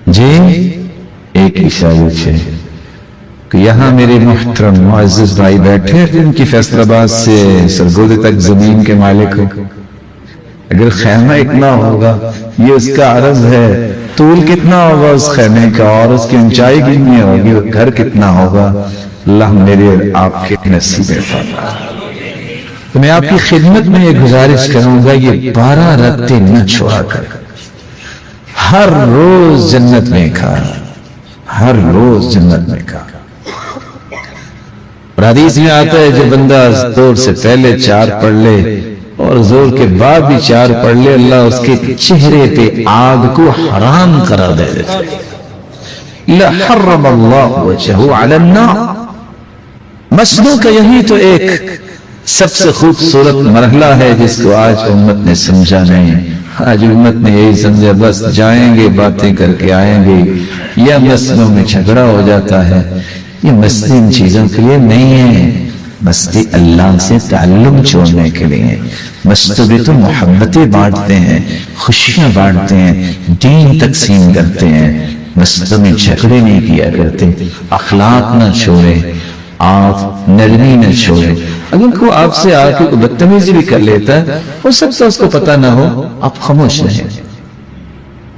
جی؟ 1.6. کہ یہاں میرے محترم معزز بھائی بیٹھے ہیں جن کی فیصل آباد سے سرگودے تک زمین کے مالک ہو. اگر خیمہ اتنا ہوگا، یہ اس کا عرض ہے، طول کتنا ہوگا اس خیمے کا، اور اس کی اونچائی کتنی ہوگی، وہ گھر کتنا ہوگا، اللہ میرے آپ کے نصیب فرمائے. تو میں آپ کی خدمت میں یہ گزارش کروں گا، یہ 12 رکعتیں نہ چھوڑا کر، ہر روز جنت میں کھا، ہر روز جنت میں کھا. اور حدیث میں آتا ہے جو بندہ زور سے پہلے 4 پڑھ لے اور زور کے بعد بھی 4 پڑھ لے، اللہ اس کے چہرے پہ آگ کو حرام قرار دے دیتا ہے. لحرم اللہ وجہہ علی النار. مسجدوں کا یہی تو ایک سب سے خوبصورت مرحلہ ہے جس کو آج امت نے سمجھا نہیں. آج امت نے یہی سمجھا بس جائیں گے باتیں کر کے آئیں گے، یا مسجدوں میں جھگڑا ہو جاتا ہے. یہ مسجد ان چیزوں کے لیے نہیں ہے، مسجد اللہ سے تعلق چھوڑنے کے لیے. مسجد تو محبتیں بانٹتے ہیں، خوشیاں بانٹتے ہیں، دین تقسیم کرتے ہیں. مسجد میں جھگڑے نہیں کیا کرتے. اخلاق نہ چھوڑے، آپ نرمی نہ چھوڑے. اگر کوئی آپ سے آ کے بدتمیزی بھی کر لیتا ہے، ہو سکتا ہے اس کو پتہ نہ ہو، آپ خاموش رہیں،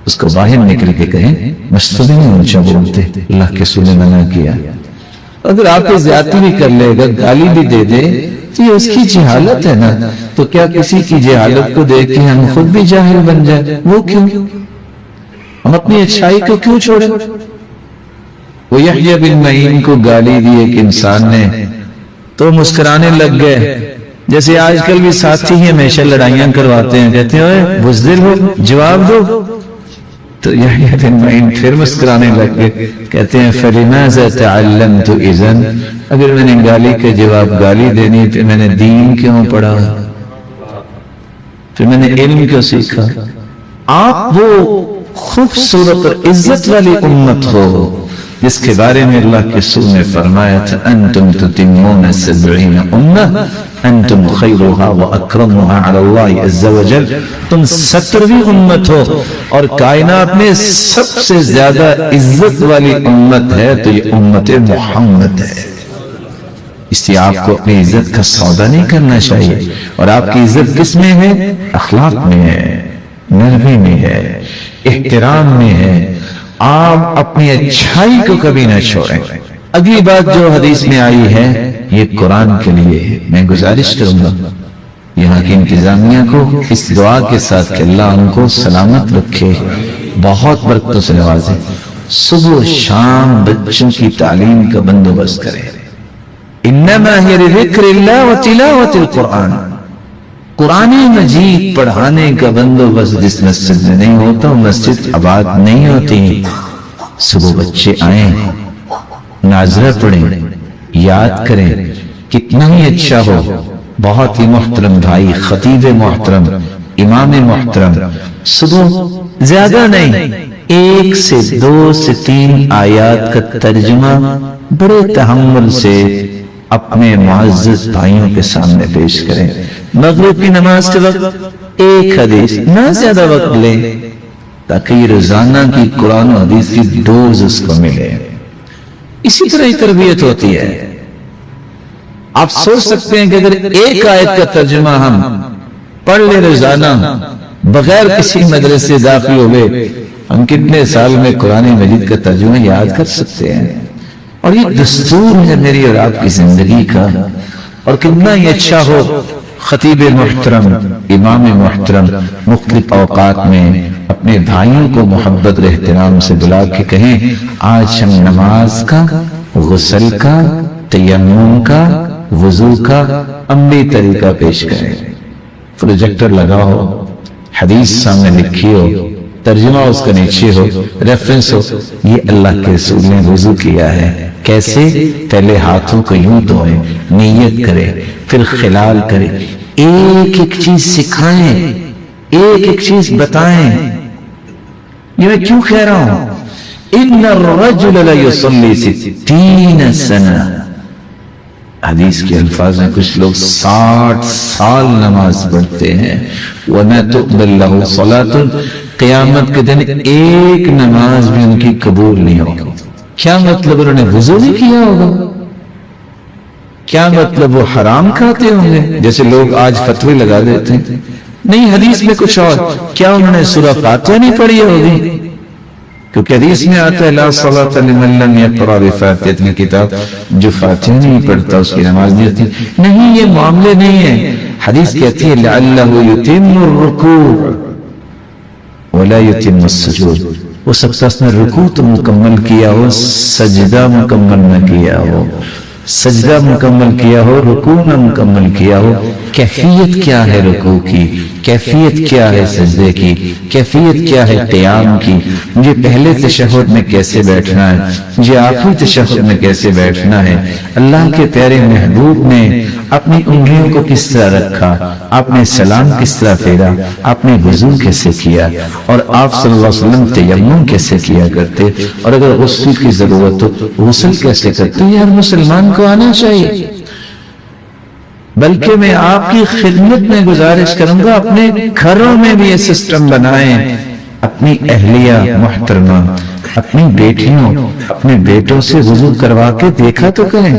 اس کو باہر نکل کے کہیں مسجد میں اونچا بولتے، اللہ کے رسول نے منع کیا. اگر آپ کو زیادتی بھی کر لے گا، گالی بھی دے دے، تو یہ اس کی جہالت ہے نا. تو کیا کسی کی جہالت کو دیکھ کے ہم خود بھی جاہل بن جائے؟ وہ کیوں؟ ہم اپنی اچھائی کو کیوں چھوڑیں؟ وہ یحییٰ بن معین کو گالی دی ایک انسان نے تو مسکرانے لگ گئے. جیسے آج کل بھی ساتھی ہی ہمیشہ لڑائیاں کرواتے ہیں، کہتے ہیں اوے بزدل ہو، جواب دو. تو یحییٰ بن معین پھر مسکرانے لگ گئے، کہتے ہیں فَلِمَاذَا تَعَلَّمْتُ إِذَنْ، اگر میں نے گالی کے جواب گالی دینی پھر میں نے دین کیوں پڑھا، پھر میں نے علم کیوں سیکھا. آپ وہ خوبصورت اور عزت والی امت ہو جس کے بارے میں اللہ کے رسول نے فرمایا تھا انتم تتمون 70 امہ انتم خیرها واکرمها علی اللہ عز وجل. تم 70ویں امت ہو اور کائنات میں سب سے زیادہ عزت والی امت ہے تو یہ امت محمد ہے. اس لیے آپ کو اپنی عزت کا سودا نہیں کرنا چاہیے. اور آپ کی عزت کس میں ہے؟ اخلاق میں ہے، نرمی میں ہے، احترام میں ہے. آپ اپنی اچھائی کو کبھی نہ چھوڑیں. اگلی بات جو حدیث میں آئی ہے یہ قرآن کے لیے ہے. میں گزارش کروں گا یہاں کی انتظامیہ کو اس دعا کے ساتھ کہ اللہ ان کو سلامت رکھے، بہت برکتوں سے نوازے، صبح و شام بچوں کی تعلیم کا بندوبست کرے. انما ہی لذکر اللہ و تلاوت القرآن، قرآن مجید پڑھانے کا بندوبست جس مسجد میں نہیں ہوتا وہ مسجد آباد نہیں ہوتی. صبح بچے آئیں، ناظرہ پڑھیں، یاد کریں، کتنا ہی اچھا ہو. بہت ہی محترم بھائی، خطیب محترم، امام محترم، صبح زیادہ نہیں 1 سے 2 سے 3 آیات کا ترجمہ بڑے تحمل سے اپنے معزز بھائیوں کے سامنے پیش کریں. مغرب کی نماز کے وقت ایک حدیث، نہ زیادہ وقت لیں تاکہ یہ روزانہ کی قرآن و حدیث کی ڈوز اس کو ملے. اسی طرح ہی تربیت ہوتی ہے. آپ سوچ سکتے ہیں کہ اگر ایک آیت کا ترجمہ ہم پڑھ لیں روزانہ بغیر کسی مدرسے داخل ہوئے، ہم کتنے سال میں قرآن مجید کا ترجمہ یاد کر سکتے ہیں. اور یہ دستور ہے میری اور آپ کی زندگی کا. اور کتنا ہی اچھا ہو خطیب محترم، امام محترم مختلف اوقات میں اپنے بھائیوں کو محبت اور احترام سے بلا کے کہیں آج ہم نماز کا، غسل کا، تیمم کا، وضو کا عملی طریقہ پیش کریں. پروجیکٹر لگا ہو، حدیث سامنے لکھی ہو، ترجمہ اس کا نیچے ہو، ریفرنس ہو. یہ اللہ کے رسول نے وضو کیا ہے، کیسے؟ پہلے ہاتھوں کو یوں دھوئیں، نیت کرے، پھر خلال کرے. ایک ایک چیز سکھائیں، ایک ایک چیز بتائیں. یہ میں کیوں کہہ رہا ہوں؟ ان الرجل لیصلی 60 سنہ. حدیث کے الفاظ میں کچھ لوگ 60 سال نماز پڑھتے ہیں. وَمَا تُقْبَلْ لَهُ صَلَاةٌ. قیامت کے دن ایک نماز بھی ان کی قبول نہیں ہوگی. کیا مطلب انہوں نے وضو نہیں کیا ہوگا؟ کیا مطلب وہ حرام کھاتے ہوں گے جیسے لوگ آج فتوی لگا دیتے ہیں؟ نہیں، حدیث میں کچھ اور. کیا انہوں نے سورہ فاتحہ نہیں پڑھی ہوگی؟ کیونکہ حدیث میں آتا ہے لا صلاۃ لمن لم یقرأ بفاتحۃ الکتاب، جو فاتحہ نہیں پڑھتا اس کی نماز نہیں ہوتی. نہیں، یہ معاملے نہیں ہے. حدیث کہتی ہے لعلہ یتم الرکوع ولا یتم السجود. ہو سکتا ہے اس نے رکوع تو مکمل کیا ہو، سجدہ مکمل نہ کیا ہو. سجدہ مکمل کیا ہو، رکوع نہ مکمل کیا ہو. کیفیت کیا ہے رکوع کی؟ کیفیت کیا ہے سجدے کی؟ کیفیت کیا ہے قیام کی؟ مجھے پہلے تشہد میں کیسے بیٹھنا ہے؟ مجھے آخری تشہد میں کیسے بیٹھنا ہے؟ اللہ کے پیارے محبوب نے اپنی انگلیوں کو کس طرح رکھا؟ آپ نے سلام کس طرح پھیرا؟ آپ نے وضو کیسے کیا؟ اور آپ صلی اللہ علیہ وسلم تیمم کیسے کیا کرتے؟ اور اگر غسل کی ضرورت ہو غسل کیسے کرتے؟ یہ ہر مسلمان کو آنا چاہیے. بلکہ میں آپ کی خدمت میں گزارش کروں گا اپنے گھروں میں بھی یہ سسٹم بنائیں. اپنی اہلیہ محترمہ، اپنی بیٹیوں، اپنے بیٹوں سے وضو کروا کے دیکھا تو کریں.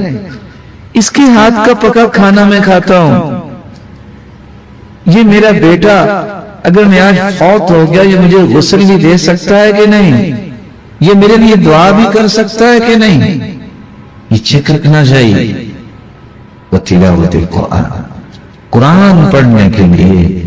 اس کے ہاتھ کا پکا کھانا میں کھاتا ہوں. یہ میرا بیٹا اگر میں آج فوت ہو گیا یہ مجھے غسل بھی دے سکتا ہے کہ نہیں؟ یہ میرے لیے دعا بھی کر سکتا ہے کہ نہیں؟ یہ چیک رکھنا چاہیے. وتلاوت القرآن، قرآن پڑھنے کے لیے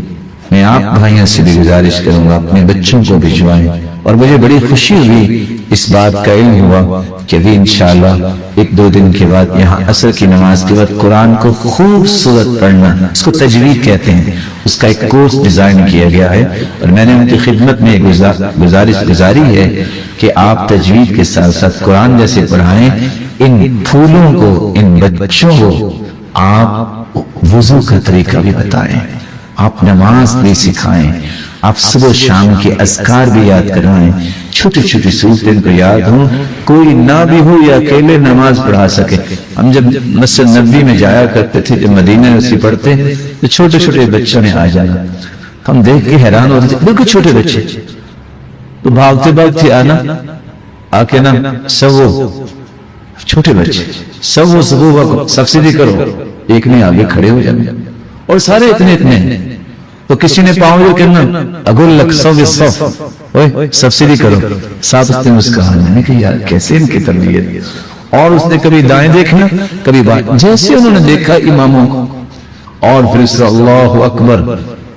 میں آپ بھائیوں سے بھی گزارش کروں گا اپنے بچوں کو بھجوائیں. اور مجھے بڑی خوشی ہوئی، اس بات کا علم ہوا کہ ابھی انشاءاللہ 1-2 دن کے بعد یہاں عصر کی نماز کے بعد قرآن کو خوبصورت پڑھنا، اس کو تجوید کہتے ہیں، اس کا ایک کورس ڈیزائن کیا گیا ہے. اور میں نے ان کی خدمت میں گزارش گزاری ہے کہ آپ تجوید کے ساتھ ساتھ قرآن جیسے پڑھائیں. ان پھولوں کو، ان بچوں کو آپ وضو کا طریقہ بھی بتائیں، آپ نماز بھی سکھائیں، آپ صبح و شام کے اذکار بھی یاد کروائیں. چھوٹی چھوٹی صورتیں کو یاد ہوں، کوئی نہ بھی ہو یا اکیلے نماز پڑھا سکے. ہم جب مسجد نبوی میں جایا کرتے تھے، جب مدینہ میں پڑھتے تو چھوٹے چھوٹے بچوں نے آ جانا، ہم دیکھ کے حیران ہوتے تھے. بالکل چھوٹے بچے تو بھاگتے بھاگتے آنا، آ کے نا سو چھوٹے بچے سب سبسڈی کرو، ایک نے آگے کھڑے ہو جانے اور سارے اتنے تو کسی نے پاؤں جو کہنا اگل لک سبسڈی کرو. ساتھ اس نے مسکرانا کہ یار کیسے ان کی تربیت. اور اس نے کبھی دائیں دیکھنا کبھی بائیں، جیسے انہوں نے دیکھا اماموں کو. اور پھر اس اللہ اکبر،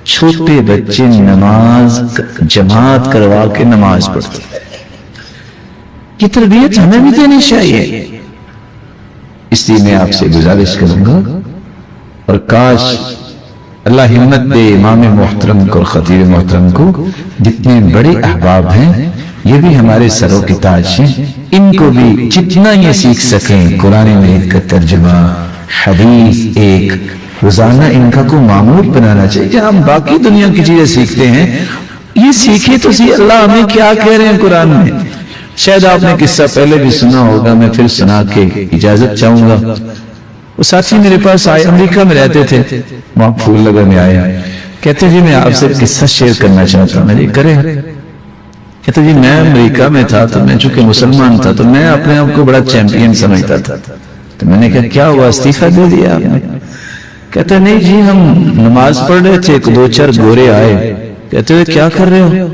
چھوٹے بچے نماز جماعت کروا کے نماز پڑھتے. یہ تربیت ہمیں بھی دینی چاہیے. اس لیے میں آپ سے گزارش کروں گا، اور کاش اللہ ہمت دے امام محترم کو اور خطیب محترم کو، جتنے بڑے احباب ہیں یہ بھی ہمارے سروں کے تاج ہیں، ان کو بھی جتنا یہ سیکھ سکیں قرآن مجید کا ترجمہ، حدیث، ایک روزانہ ان کا کو معمول بنانا چاہیے. کہ ہم باقی دنیا کی چیزیں سیکھتے ہیں، یہ سیکھے تو سی اللہ ہمیں کیا کہہ رہے ہیں قرآن میں. شاید آپ نے قصہ پہلے بھی سنا ہوگا، میں پھر سنا کے اجازت چاہوں گا. وہ ساتھی میرے پاس آئے، امریکہ میں رہتے تھے، وہاں پھول لگانے آئے، کہتے جی میں آپ سے قصہ شیئر کرنا چاہتا ہوں۔ میں نے کرے، کہتے جی میں امریکہ میں تھا تو میں چونکہ مسلمان تھا تو میں اپنے آپ کو بڑا چیمپئن سمجھتا تھا، تو میں نے کہا کیا ہوا، استعفیٰ دے دیا آپ نے؟ کہتے نہیں جی ہم نماز پڑھ رہے تھے، دو چار گورے آئے، کہتے ہوئے کیا کر رہے ہو؟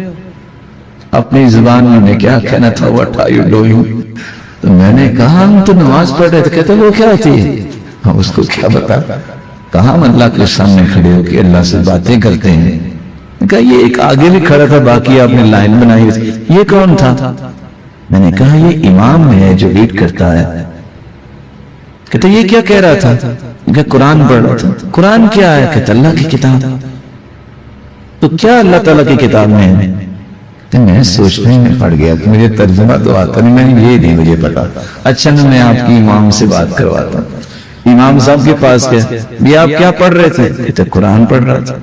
اپنی زبان میں کیا کہنا تھا، what are you doing؟ تو میں نے کہا ہم تو نماز پڑھ رہے تھے۔ کہتے وہ کیا ہوتی ہے؟ ہم اس کو کیا بتا، کہا ہم اللہ کے سامنے کھڑے ہو کے اللہ سے باتیں کرتے ہیں۔ کہا یہ ایک آگے بھی کھڑا تھا، باقی آپ نے لائن بنائی تھی، یہ کون تھا؟ میں نے کہا یہ امام ہے جو لیڈ کرتا ہے۔ کہتے یہ کیا کہہ رہا تھا؟ کہ قرآن پڑھ رہا تھا۔ قرآن کیا ہے؟ کہتے اللہ کی کتاب۔ تو کیا اللہ تعالیٰ کی کتاب میں ہے؟ تو میں سوچنے میں پڑ گیا کہ مجھے ترجمہ تو آتا نہیں، میں یہ نہیں مجھے پتا۔ اچھا نا میں آپ کی امام سے بات کرواتا ہوں۔ امام صاحب کے پاس گئے، بھی آپ کیا پڑھ رہے تھے؟ کہتے قرآن پڑھ رہا تھا۔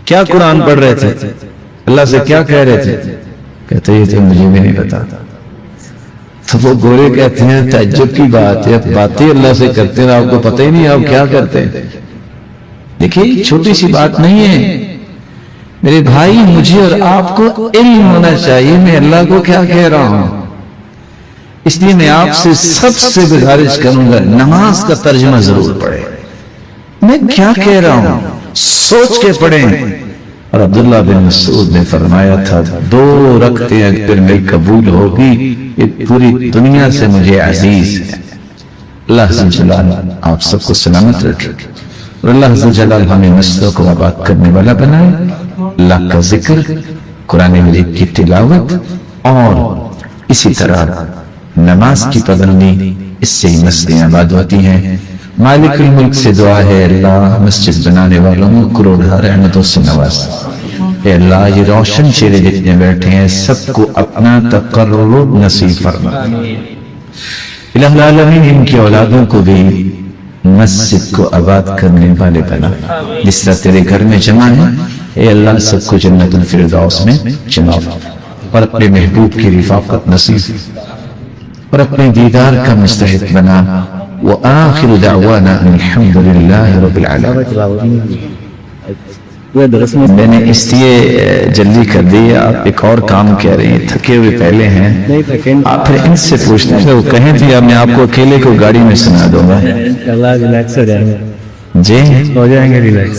کیا قرآن پڑھ رہے تھے؟ اللہ سے کیا کہہ رہے تھے؟ کہتے یہ تو مجھے بھی نہیں پتا۔ تو وہ گورے کہتے ہیں تعجب کی بات ہے، باتیں اللہ سے کرتے ہیں آپ کو پتہ ہی نہیں آپ کیا کرتے ہیں۔ دیکھیے چھوٹی سی بات نہیں ہے میرے بھائی، مجھے اور آپ کو علم ہونا چاہیے میں اللہ کو کیا کہہ رہا ہوں۔ اس لیے میں آپ سے سب سے گزارش کروں گا نماز کا ترجمہ ضرور پڑھیں، میں کیا کہہ رہا ہوں سوچ کے پڑھیں۔ اور عبداللہ بن مسعود نے فرمایا تھا 2 رکعتیں اگر میری قبول ہوگی یہ پوری دنیا سے مجھے عزیز ہے۔ اللہ عز و جل آپ سب کو سلامت رکھے اور اللہ عز و جل ہمیں نسلوں کو آباد کرنے والا بنائے۔ اللہ کا ذکر، قرآن مجید کی تلاوت اور اسی طرح نماز کی پابندی، اس سے ہی نسلیں آباد ہوتی ہیں۔ مالک الملک سے دعا ہے اللہ مسجد بنانے والوں کو کروڑا رحمتوں سے نواز۔ اے اللہ یہ روشن چہرے جتنے بیٹھے ہیں سب کو اپنا تقرب نصیب فرما۔ الہ العالمین ان کی اولادوں کو بھی مسجد کو آباد کرنے والے بنا، جس طرح تیرے گھر میں جمع ہے اے اللہ سب کو جنت الفردوس میں جمع اور اپنے محبوب کی رفاقت نصیب اور اپنے دیدار کا مستحق بنا۔ وآخر دعوانا الحمد للہ رب العالمین۔ میں نے اس لیے جلدی کر دی، آپ ایک اور کام کہہ رہے ہیں، تھکے ہوئے پہلے ہیں، آپ پھر ان سے پوچھتے ہیں وہ کہیں تھی میں آپ کو اکیلے کو گاڑی میں سنا دوں گا۔ اللہ ریلیکس ہو جائیں گے، جی ہو جائیں گے ریلیکس۔